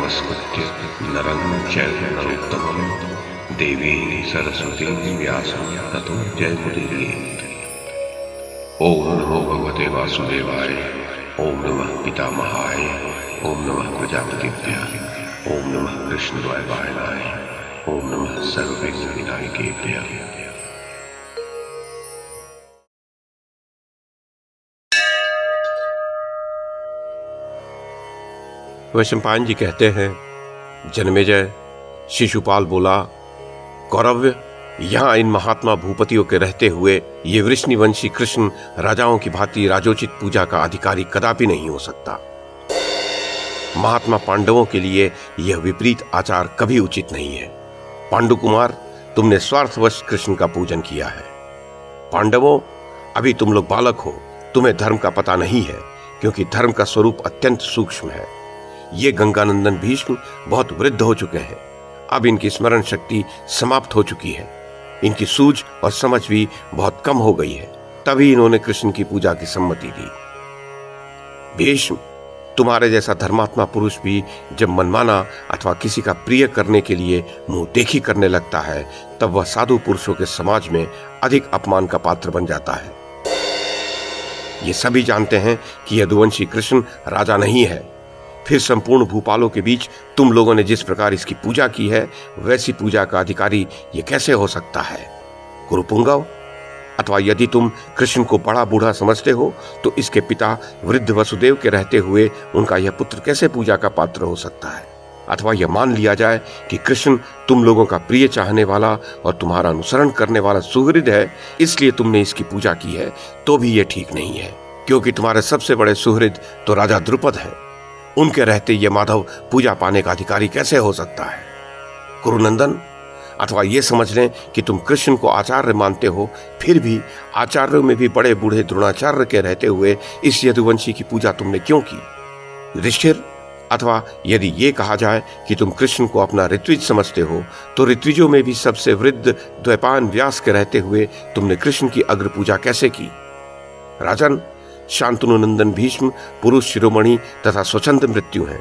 नमस्कृत्य नरं चैव नरोत्तमं देवीं सरस्वतीं व्यासं ततो जयमुदीरयेत्। ओम नमो भगवते वासुदेवाय, ओम नमः पितामहाय, ओम नमः प्रजापतिभ्यः, ओम नमः कृष्णद्वैपायनाय, ओम नमः सर्वविघ्नविनायकेभ्यः। वैशंपायन जी कहते हैं, जन्मेजय, शिशुपाल बोला, कौरव्य, यहाँ इन महात्मा भूपतियों के रहते हुए ये वृष्णिवंशी कृष्ण राजाओं की भांति राजोचित पूजा का अधिकारी कदापि नहीं हो सकता। महात्मा पांडवों के लिए यह विपरीत आचार कभी उचित नहीं है। पांडु कुमार, तुमने स्वार्थवश कृष्ण का पूजन किया है। पांडवों, अभी तुम लोग बालक हो, तुम्हें धर्म का पता नहीं है, क्योंकि धर्म का स्वरूप अत्यंत सूक्ष्म है। ये गंगानंदन भीष्म बहुत वृद्ध हो चुके हैं। अब इनकी स्मरण शक्ति समाप्त हो चुकी है। इनकी सूझ और समझ भी बहुत कम हो गई है। तभी इन्होंने कृष्ण की पूजा की सम्मति दी। भीष्म, तुम्हारे जैसा धर्मात्मा पुरुष भी जब मनमाना अथवा किसी का प्रिय करने के लिए मुंह देखी करने लगता है, तब वह साधु पुरुषों के समाज में अधिक अपमान का पात्र बन जाता है। ये सभी जानते हैं कि यदुवंशी कृष्ण राजा नहीं है। फिर संपूर्ण भूपालों के बीच तुम लोगों ने जिस प्रकार इसकी पूजा की है, वैसी पूजा का अधिकारी ये कैसे हो सकता है? कुरुपुंगव, अथवा यदि तुम कृष्ण को बड़ा बूढ़ा समझते हो, तो इसके पिता वृद्ध वसुदेव के रहते हुए उनका यह पुत्र कैसे पूजा का पात्र हो सकता है? अथवा यह मान लिया जाए कि कृष्ण तुम लोगों का प्रिय चाहने वाला और तुम्हारा अनुसरण करने वाला सुहृद है, इसलिए तुमने इसकी पूजा की है, तो भी यह ठीक नहीं है, क्योंकि तुम्हारे सबसे बड़े सुहृद तो राजा द्रुपद है। उनके रहते ये माधव पूजा पाने का अधिकारी कैसे हो सकता है? कुरुनंदन, अथवा ये समझ लें कि तुम कृष्ण को आचार्य मानते हो, फिर भी आचार्यों में भी बड़े बूढ़े द्रोणाचार्य के रहते हुए इस यदुवंशी की पूजा तुमने क्यों की? युधिष्ठिर, अथवा यदि ये कहा जाए कि तुम कृष्ण को अपना ऋत्विज समझते हो, तो ऋत्विजों में भी सबसे वृद्ध द्वैपायन व्यास के रहते हुए तुमने कृष्ण की अग्र पूजा कैसे की? राजन, शांतनुनंदन भीष्म पुरुष शिरोमणि तथा स्वच्छंद मृत्यु हैं।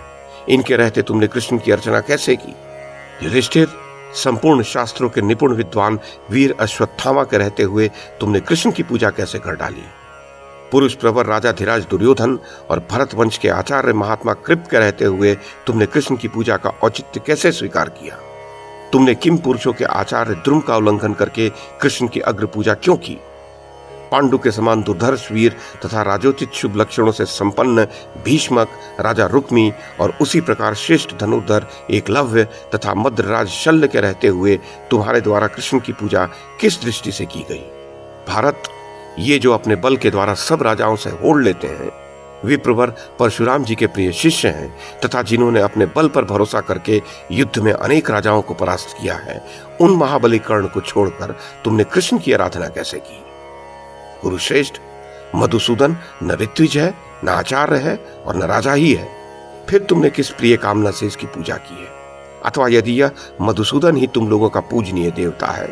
इनके रहते तुमने कृष्ण की अर्चना कैसे की? युधिष्ठिर, संपूर्ण शास्त्रों के निपुण विद्वान वीर अश्वत्थामा के रहते हुए तुमने कृष्ण की पूजा कैसे कर डाली? पुरुष प्रवर राजा धीराज दुर्योधन और भरत वंश के आचार्य महात्मा कृप के रहते हुए तुमने कृष्ण की पूजा का औचित्य कैसे स्वीकार किया? तुमने किम पुरुषों के आचार्य द्रुम का उल्लंघन करके कृष्ण की अग्र पूजा क्यों की? पांडु के समान दुर्धर्ष वीर तथा राजोचित शुभ लक्षणों से संपन्न भीष्मक, राजा रुक्मी और उसी प्रकार श्रेष्ठ धनुर्धर एकलव्य तथा मद्रराज शल्य के रहते हुए तुम्हारे द्वारा कृष्ण की पूजा किस दृष्टि से की गई? भारत, ये जो अपने बल के द्वारा सब राजाओं से होड़ लेते हैं, विप्रवर परशुराम जी के प्रिय शिष्य हैं तथा जिन्होंने अपने बल पर भरोसा करके युद्ध में अनेक राजाओं को परास्त किया है, उन महाबली कर्ण को छोड़कर तुमने कृष्ण की आराधना कैसे की? कुरुश्रेष्ठ, मधुसूदन न ऋत्विज है, न आचार्य है और न राजा ही है। फिर तुमने किस प्रिय कामना से इसकी पूजा की है? अथवा यदि यह मधुसूदन ही तुम लोगों का पूजनीय देवता है,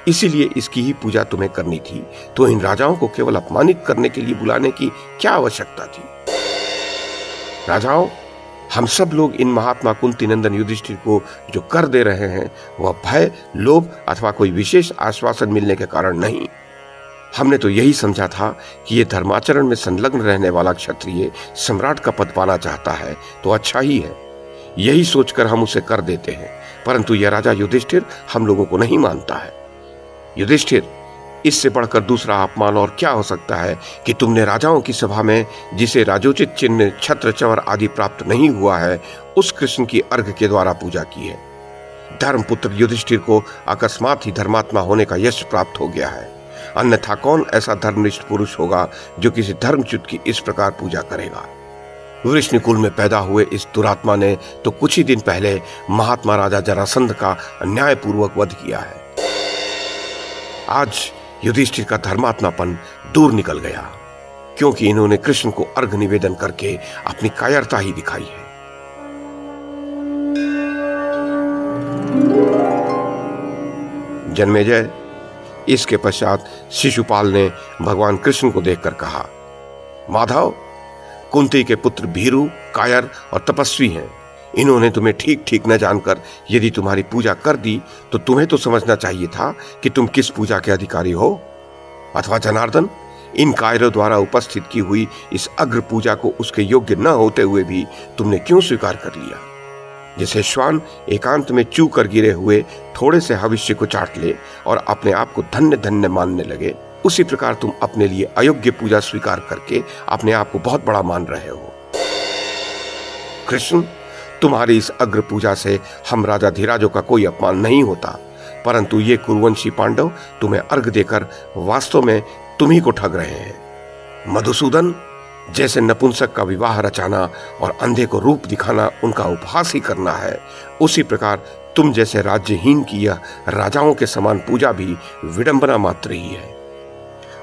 इसीलिए इसकी ही पूजा तुम्हें करनी थी, तो इन राजाओं को केवल अपमानित करने के लिए बुलाने की क्या आवश्यकता थी? राजाओं, हम सब लोग इन महात्मा कुंती नंदन युधिष्ठिर को जो कर दे रहे हैं, वह भय, लोभ अथवा कोई विशेष आश्वासन मिलने के कारण नहीं। हमने तो यही समझा था कि ये धर्माचरण में संलग्न रहने वाला क्षत्रिय सम्राट का पद पाना चाहता है, तो अच्छा ही है। यही सोचकर हम उसे कर देते हैं, परंतु यह राजा युधिष्ठिर हम लोगों को नहीं मानता है। युधिष्ठिर, इससे बढ़कर दूसरा अपमान और क्या हो सकता है कि तुमने राजाओं की सभा में, जिसे राजोचित चिन्ह छत्र चवर आदि प्राप्त नहीं हुआ है, उस कृष्ण की अर्घ के द्वारा पूजा की है। धर्मपुत्र युधिष्ठिर को अकस्मात ही धर्मात्मा होने का यश प्राप्त हो गया है, अन्यथा कौन ऐसा धर्मनिष्ठ पुरुष होगा जो किसी धर्मच्युत की इस प्रकार पूजा करेगा? वृष्णिकुल में पैदा हुए इस दुरात्मा ने तो कुछ ही दिन पहले महात्मा राजा जरासंध का अन्यायपूर्वक वध किया है। आज युधिष्ठिर का धर्मात्मापन दूर निकल गया, क्योंकि इन्होंने कृष्ण को अर्घ निवेदन करके अपनी कायरता ही दिखाई है। जन्मेजय, इसके पश्चात शिशुपाल ने भगवान कृष्ण को देखकर कहा, माधव, कुंती के पुत्र भीरू कायर और तपस्वी हैं, इन्होंने तुम्हें ठीक ठीक न जानकर यदि तुम्हारी पूजा कर दी तो तुम्हें तो समझना चाहिए था कि तुम किस पूजा के अधिकारी हो। अथवा जनार्दन, इन कायरों द्वारा उपस्थित की हुई इस अग्र पूजा को उसके योग्य न होते हुए भी तुमने क्यों स्वीकार कर लिया? जैसे श्वान एकांत में चू कर गिरे हुए थोड़े से भविष्य को चाट ले और अपने आप को धन्य धन्य मानने लगे, उसी प्रकार तुम अपने लिए अयोग्य पूजा स्वीकार करके अपने आप को बहुत बड़ा मान रहे हो। कृष्ण, तुम्हारी इस अग्र पूजा से हम राजा धीराजों का कोई अपमान नहीं होता, परंतु ये कुरुवंशी पांडव तुम्हें अर्घ देकर वास्तव में तुम ही को ठग रहे हैं। मधुसूदन, जैसे नपुंसक का विवाह रचाना और अंधे को रूप दिखाना उनका उपहास ही करना है, उसी प्रकार तुम जैसे राज्यहीन की यह राजाओं के समान पूजा भी विडंबना मात्र ही है।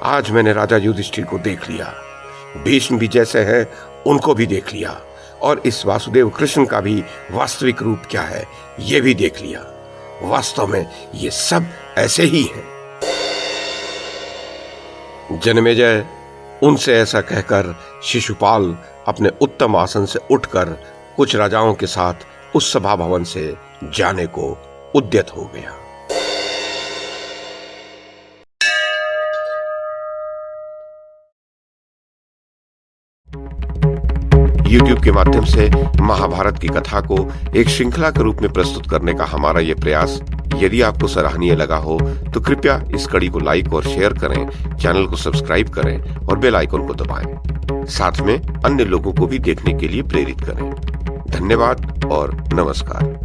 आज मैंने राजा युधिष्ठिर को देख लिया, भीष्म भी जैसे हैं उनको भी देख लिया, और इस वासुदेव कृष्ण का भी वास्तविक रूप क्या है ये भी देख लिया। वास्तव में ये सब ऐसे ही हैं। जन्मेजय, उनसे ऐसा कहकर शिशुपाल अपने उत्तम आसन से उठकर कुछ राजाओं के साथ उस सभा भवन से जाने को उद्यत हो गया। YouTube के माध्यम से महाभारत की कथा को एक श्रृंखला के रूप में प्रस्तुत करने का हमारा ये प्रयास यदि आपको सराहनीय लगा हो तो कृपया इस कड़ी को लाइक और शेयर करें, चैनल को सब्सक्राइब करें और बेल आइकन को दबाएं। साथ में अन्य लोगों को भी देखने के लिए प्रेरित करें। धन्यवाद और नमस्कार।